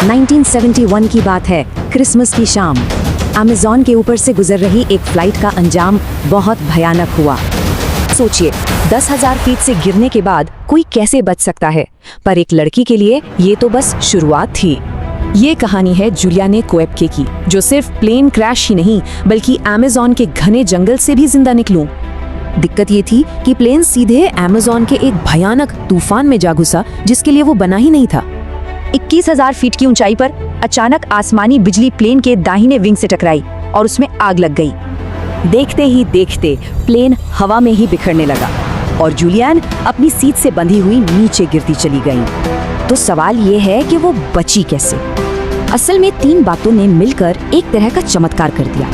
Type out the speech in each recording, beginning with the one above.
1971 की बात है, क्रिसमस की शाम। अमेज़न के ऊपर से गुजर रही एक फ्लाइट का अंजाम बहुत भयानक हुआ। सोचिए, 10,000 फीट से गिरने के बाद कोई कैसे बच सकता है, पर एक लड़की के लिए ये तो बस शुरुआत थी। ये कहानी है जूलियाने कोएप्के की, जो सिर्फ प्लेन क्रैश ही नहीं बल्कि अमेज़न के घने जंगल से भी जिंदा निकलूं। दिक्कत ये थी कि प्लेन सीधे अमेज़न के एक भयानक तूफान में जा घुसा, जिसके लिए वो बना ही नहीं था। 21,000 फीट की ऊंचाई पर अचानक आसमानी बिजली प्लेन के दाहिने विंग से टकराई और उसमें आग लग गई। देखते ही देखते प्लेन हवा में ही बिखरने लगा और जूलियन अपनी सीट से बंधी हुई नीचे गिरती चली गई। तो सवाल ये है कि वो बची कैसे? असल में 3 बातों ने मिलकर एक तरह का चमत्कार कर दिया।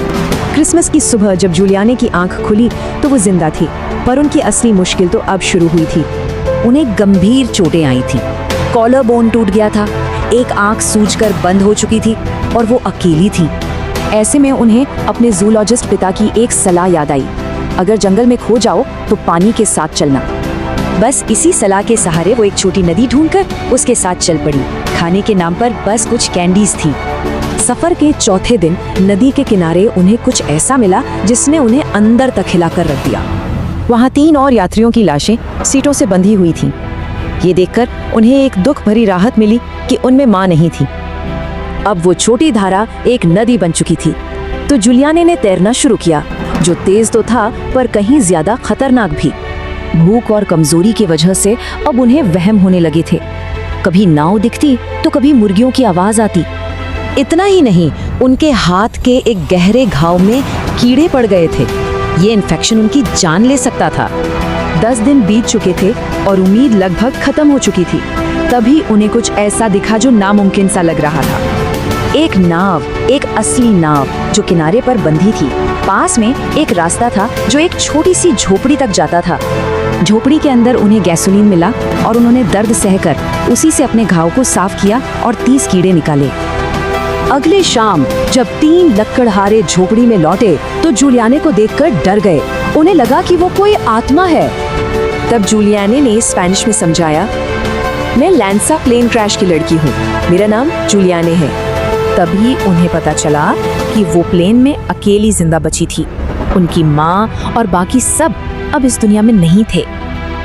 क्रिसमस की सुबह जब जूलियाने की आंख खुली तो वो जिंदा थी, पर उनकी असली मुश्किल तो अब शुरू हुई थी। उन्हें गंभीर चोटें आई थी। कॉलर बोन टूट गया था, एक आंख सूजकर बंद हो चुकी थी और वो अकेली थी। ऐसे में उन्हें अपने जूलॉजिस्ट पिता की एक सलाह याद आई, अगर जंगल में खो जाओ तो पानी के साथ चलना। बस इसी सलाह के सहारे वो एक छोटी नदी ढूंढकर उसके साथ चल पड़ी। खाने के नाम पर बस कुछ कैंडीज थी। सफर के चौथे दिन नदी के किनारे उन्हें कुछ ऐसा मिला जिसने उन्हें अंदर तक हिलाकर रख दिया। वहाँ 3 और यात्रियों की लाशें सीटों से बंधी हुई थीं। ये देखकर उन्हें एक दुख भरी राहत मिली कि उनमें मां नहीं थी। अब वो छोटी धारा एक नदी बन चुकी थी। तो जूलियाने ने तैरना शुरू किया, जो तेज तो था पर कहीं ज्यादा खतरनाक भी। भूख और कमजोरी की वजह से अब उन्हें वहम होने लगे थे। कभी नाव दिखती तो कभी मुर्गियों की आवाज आती। इतना ही नहीं, उनके हाथ के एक गहरे घाव में कीड़े पड़ गए थे। ये इन्फेक्शन उनकी जान ले सकता था। 10 दिन बीत चुके थे और उम्मीद लगभग खत्म हो चुकी थी। तभी उन्हें कुछ ऐसा दिखा जो नामुमकिन सा लग रहा था। एक नाव, एक असली नाव जो किनारे पर बंधी थी। पास में एक रास्ता था जो एक छोटी सी झोपड़ी तक जाता था। झोपड़ी के अंदर उन्हें गैसोलीन मिला और उन्होंने दर्द सहकर उसी से अपने घाव को साफ किया और 30 कीड़े निकाले। अगले शाम जब 3 लकड़हारे झोपड़ी में लौटे तो जूलियाने को देखकर डर गए। उन्हें लगा कि वो कोई आत्मा है। तब जूलियाने ने स्पेनिश में समझाया, मैं लैंसा प्लेन क्रैश की लड़की हूँ, मेरा नाम जूलियाने है। तभी उन्हें पता चला कि वो प्लेन में अकेली जिंदा बची थी। उनकी माँ और बाकी सब अब इस दुनिया में नहीं थे।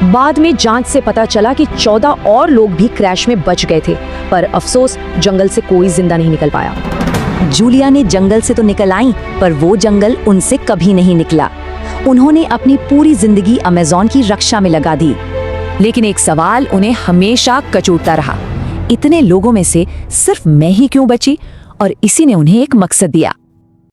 बाद में जांच से पता चला कि 14 और लोग भी क्रैश में बच गए थे, पर अफसोस जंगल से कोई जिंदा नहीं निकल पाया। जूलियाने जंगल से तो निकल आई, पर वो जंगल उनसे कभी नहीं निकला। उन्होंने अपनी पूरी जिंदगी अमेज़न की रक्षा में लगा दी। लेकिन एक सवाल उन्हें हमेशा कचोटता रहा, इतने लोगों में से सिर्फ मैं ही क्यों बची? और इसी ने उन्हें एक मकसद दिया।